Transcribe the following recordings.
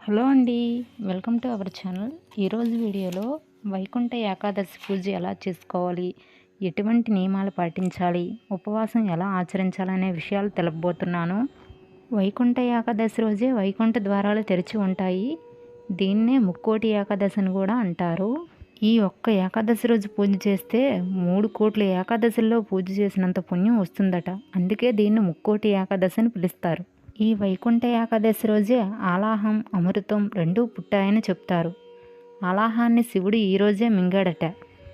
Hello అండి. Welcome to our channel. ఈరోజు వీడియోలో వైకుంఠ ఏకాదశి పూజ ఎలా చేసుకోవాలి, ఎటువంటి నియమాలు పాటించాలి, ఉపవాసం ఎలా ఆచరించాలనే విషయాలు తెలుపబోతున్నాను. వైకుంఠ ఏకాదశి రోజే వైకుంఠ ద్వారాలు తెరిచి ఉంటాయి. దీన్నే ముక్కోటి ఏకాదశి అని కూడా అంటారు. ఈ ఒక్క ఏకాదశి రోజు పూజ చేస్తే 3 కోట్ల ఏకాదశుల్లో పూజ చేసినంత పుణ్యం వస్తుందట. అందుకే దీన్ని ముక్కోటి ఏకాదశి అని పిలుస్తారు. ఈ వైకుంఠ ఏకాదశి రోజే ఆలాహం, అమృతం రెండూ పుట్టాయని చెప్తారు. ఆలాహాన్ని శివుడు ఈరోజే మింగాడట.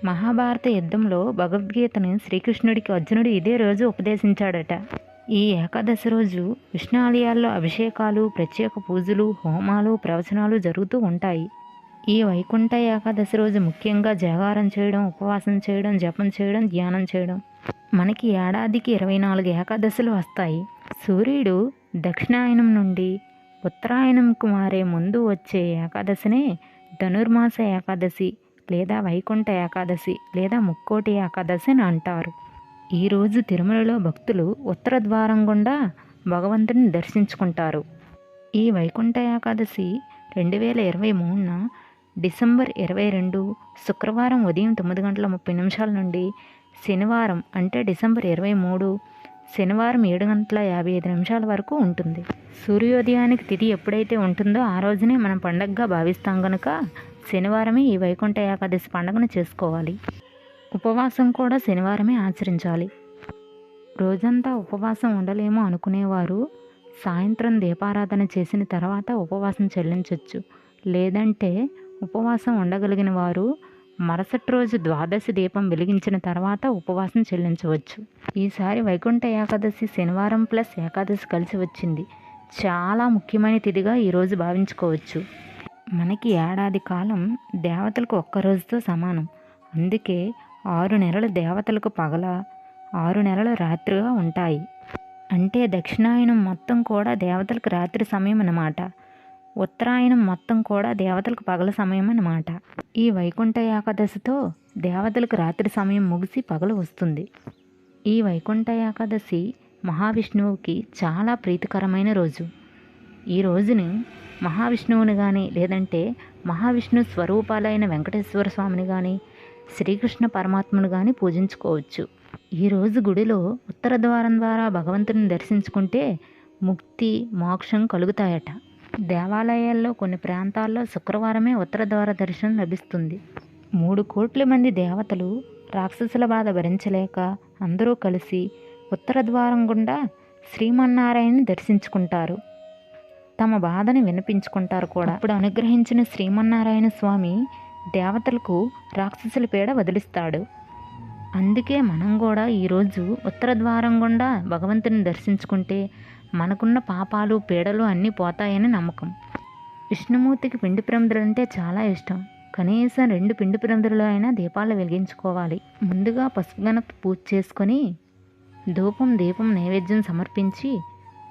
మహాభారత యుద్ధంలో భగవద్గీతను శ్రీకృష్ణుడికి అర్జునుడు ఇదే రోజు ఉపదేశించాడట. ఈ ఏకాదశి రోజు విష్ణు ఆలయాల్లో అభిషేకాలు, ప్రత్యేక పూజలు, హోమాలు, ప్రవచనాలు జరుగుతూ ఉంటాయి. ఈ వైకుంఠ ఏకాదశి రోజు ముఖ్యంగా జాగారం చేయడం, ఉపవాసం చేయడం, జపం చేయడం, ధ్యానం చేయడం. మనకి ఏడాదికి 24 ఏకాదశులు వస్తాయి. సూర్యుడు దక్షిణాయనం నుండి ఉత్తరాయణంకు మారే ముందు వచ్చే ఏకాదశినే ధనుర్మాస ఏకాదశి లేదా వైకుంఠ ఏకాదశి లేదా ముక్కోటి ఏకాదశి అని అంటారు. ఈరోజు తిరుమలలో భక్తులు ఉత్తర ద్వారం గుండా భగవంతుని దర్శించుకుంటారు. ఈ వైకుంఠ ఏకాదశి 2023న డిసెంబర్ 22 శుక్రవారం ఉదయం 9:30 నుండి శనివారం అంటే డిసెంబర్ 23 శనివారం 7:55 వరకు ఉంటుంది. సూర్యోదయానికి తిథి ఎప్పుడైతే ఉంటుందో ఆ రోజునే మనం పండగగా భావిస్తాం కనుక శనివారమే ఈ వైకుంఠ ఏకాదశి పండుగను చేసుకోవాలి. ఉపవాసం కూడా శనివారమే ఆచరించాలి. రోజంతా ఉపవాసం ఉండలేమో అనుకునేవారు సాయంత్రం దీపారాధన చేసిన తర్వాత ఉపవాసం చెల్లించవచ్చు. లేదంటే ఉపవాసం ఉండగలిగిన వారు మరుసటి రోజు ద్వాదశి దీపం వెలిగించిన తర్వాత ఉపవాసం చెల్లించవచ్చు. ఈసారి వైకుంఠ ఏకాదశి శనివారం ప్లస్ ఏకాదశి కలిసి వచ్చింది. చాలా ముఖ్యమైన తిథిగా ఈరోజు భావించుకోవచ్చు. మనకి ఏడాది కాలం దేవతలకు ఒక్కరోజుతో సమానం. అందుకే 6 నెలలు దేవతలకు పగల, 6 నెలలు రాత్రిగా ఉంటాయి. అంటే దక్షిణాయనం మొత్తం కూడా దేవతలకు రాత్రి సమయం అన్నమాట. ఉత్తరాయణం మొత్తం కూడా దేవతలకు పగల సమయం అన్నమాట. ఈ వైకుంఠ ఏకాదశితో దేవతలకు రాత్రి సమయం ముగిసి పగలు వస్తుంది. ఈ వైకుంఠ ఏకాదశి మహావిష్ణువుకి చాలా ప్రీతికరమైన రోజు. ఈ రోజుని మహావిష్ణువుని కానీ లేదంటే మహావిష్ణు స్వరూపాలైన వెంకటేశ్వర స్వామిని కానీ శ్రీకృష్ణ పరమాత్మను కానీ పూజించుకోవచ్చు. ఈరోజు గుడిలో ఉత్తర ద్వారం ద్వారా భగవంతుని దర్శించుకుంటే ముక్తి, మోక్షం కలుగుతాయట. దేవాలయాల్లో కొన్ని ప్రాంతాల్లో శుక్రవారమే ఉత్తర ద్వార దర్శనం లభిస్తుంది. 3 కోట్ల మంది దేవతలు రాక్షసుల బాధ భరించలేక అందరూ కలిసి ఉత్తర ద్వారం గుండా శ్రీమన్నారాయణని దర్శించుకుంటారు. తమ బాధని వినిపించుకుంటారు కూడా. అప్పుడు అనుగ్రహించిన శ్రీమన్నారాయణ స్వామి దేవతలకు రాక్షసుల పీడ వదిలిస్తాడు. అందుకే మనం కూడా ఈరోజు ఉత్తర ద్వారం గుండా భగవంతుని దర్శించుకుంటే మనకున్న పాపాలు, పీడలు అన్నీ పోతాయని నమ్మకం. విష్ణుమూర్తికి పిండి ప్రమిదలు అంటే చాలా ఇష్టం. కనీసం 2 పిండి ప్రమిదలు అయినా దీపాలు వెలిగించుకోవాలి. ముందుగా పసుపు గణపతి పూజ చేసుకొని ధూపం, దీపం, నైవేద్యం సమర్పించి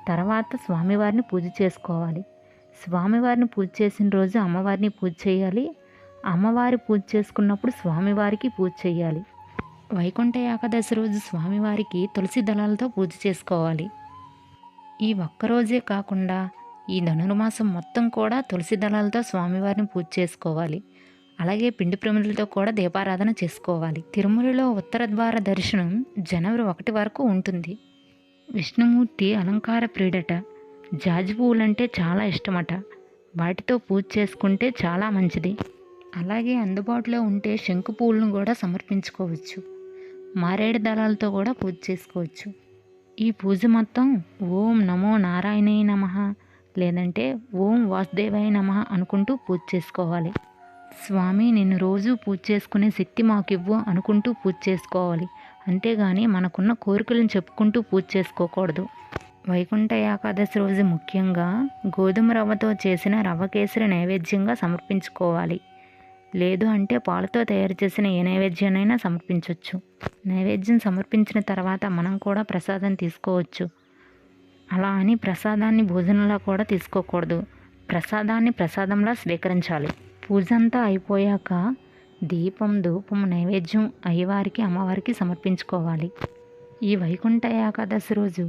తర్వాత స్వామివారిని పూజ చేసుకోవాలి. స్వామివారిని పూజ చేసిన రోజు అమ్మవారిని పూజ చేయాలి. అమ్మవారి పూజ చేసుకున్నప్పుడు స్వామివారికి పూజ చేయాలి. వైకుంఠ ఏకాదశి రోజు స్వామివారికి తులసి దళాలతో పూజ చేసుకోవాలి. ఈ ఒక్కరోజే కాకుండా ఈ ధనుర్మాసం మొత్తం కూడా తులసి దళాలతో స్వామివారిని పూజ చేసుకోవాలి. అలాగే పిండి ప్రమిదలతో కూడా దీపారాధన చేసుకోవాలి. తిరుమలలో ఉత్తర ద్వార దర్శనం జనవరి 1 వరకు ఉంటుంది. విష్ణుమూర్తి అలంకార ప్రియుడట. జాజి పువ్వులంటే చాలా ఇష్టమట. వాటితో పూజ చేసుకుంటే చాలా మంచిది. అలాగే అందుబాటులో ఉంటే శంకు పువ్వులను కూడా సమర్పించుకోవచ్చు. మారేడు దళాలతో కూడా పూజ చేసుకోవచ్చు. ఈ పూజ మొత్తం ఓం నమో నారాయణాయ నమః లేదంటే ఓం వాసుదేవాయ నమః అనుకుంటూ పూజ చేసుకోవాలి. స్వామి నిన్ను రోజు పూజ చేసుకునే శక్తి మాకివ్వు అనుకుంటూ పూజ చేసుకోవాలి. అంతేగాని మనకున్న కోరికలను చెప్పుకుంటూ పూజ చేసుకోకూడదు. వైకుంఠ ఏకాదశి రోజు ముఖ్యంగా గోధుమ రవ్వతో చేసిన రవ్వ కేసరి నైవేద్యంగా సమర్పించుకోవాలి. లేదు అంటే పాలతో తయారు చేసిన ఏ నైవేద్యాన్నైనా సమర్పించవచ్చు. నైవేద్యం సమర్పించిన తర్వాత మనం కూడా ప్రసాదం తీసుకోవచ్చు. అలా అని ప్రసాదాన్ని భోజనంలా కూడా తీసుకోకూడదు. ప్రసాదాన్ని ప్రసాదంలా స్వీకరించాలి. పూజ అంతా అయిపోయాక దీపం, ధూపం, నైవేద్యం అయ్యవారికి, అమ్మవారికి సమర్పించుకోవాలి. ఈ వైకుంఠ ఏకాదశి రోజు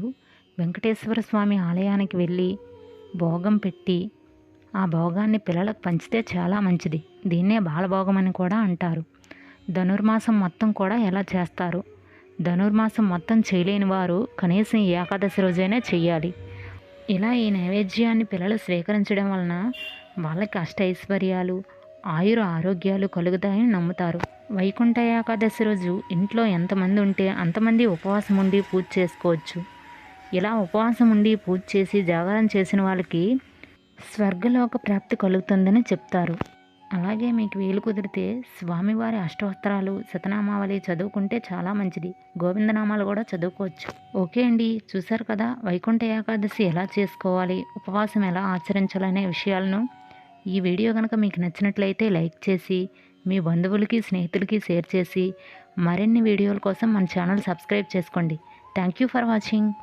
వెంకటేశ్వర స్వామి ఆలయానికి వెళ్ళి భోగం పెట్టి ఆ భోగాన్ని పిల్లలకు పంచితే చాలా మంచిది. దీన్నే బాలభోగం అని కూడా అంటారు. ధనుర్మాసం మొత్తం కూడా ఎలా చేస్తారు? ధనుర్మాసం మొత్తం చేయలేని వారు కనీసం ఈ ఏకాదశి రోజైనా చెయ్యాలి. ఇలా ఈ నైవేద్యాన్ని పిల్లలు స్వీకరించడం వలన వాళ్ళకి అష్టైశ్వర్యాలు, ఆరోగ్యాలు కలుగుతాయని నమ్ముతారు. వైకుంఠ ఏకాదశి రోజు ఇంట్లో ఎంతమంది ఉంటే అంతమంది ఉపవాసం ఉండి పూజ చేసుకోవచ్చు. ఇలా ఉపవాసం ఉండి పూజ చేసి జాగరణ చేసిన వాళ్ళకి స్వర్గలోక ప్రాప్తి కలుగుతుందని చెప్తారు. అలాగే మీకు వీలు కుదిరితే స్వామివారి అష్టోత్తరాలు, శతనామావళి చదువుకుంటే చాలా మంచిది. గోవిందనామాలు కూడా చదువుకోవచ్చు. ఓకే అండి, చూశారు కదా వైకుంఠ ఏకాదశి ఎలా చేసుకోవాలి, ఉపవాసం ఎలా ఆచరించాలనే విషయాలను. ఈ వీడియో కనుక మీకు నచ్చినట్లయితే లైక్ చేసి మీ బంధువులకి, స్నేహితులకి షేర్ చేసి మరిన్ని వీడియోల కోసం మన ఛానల్ సబ్స్క్రైబ్ చేసుకోండి. Thank you for watching.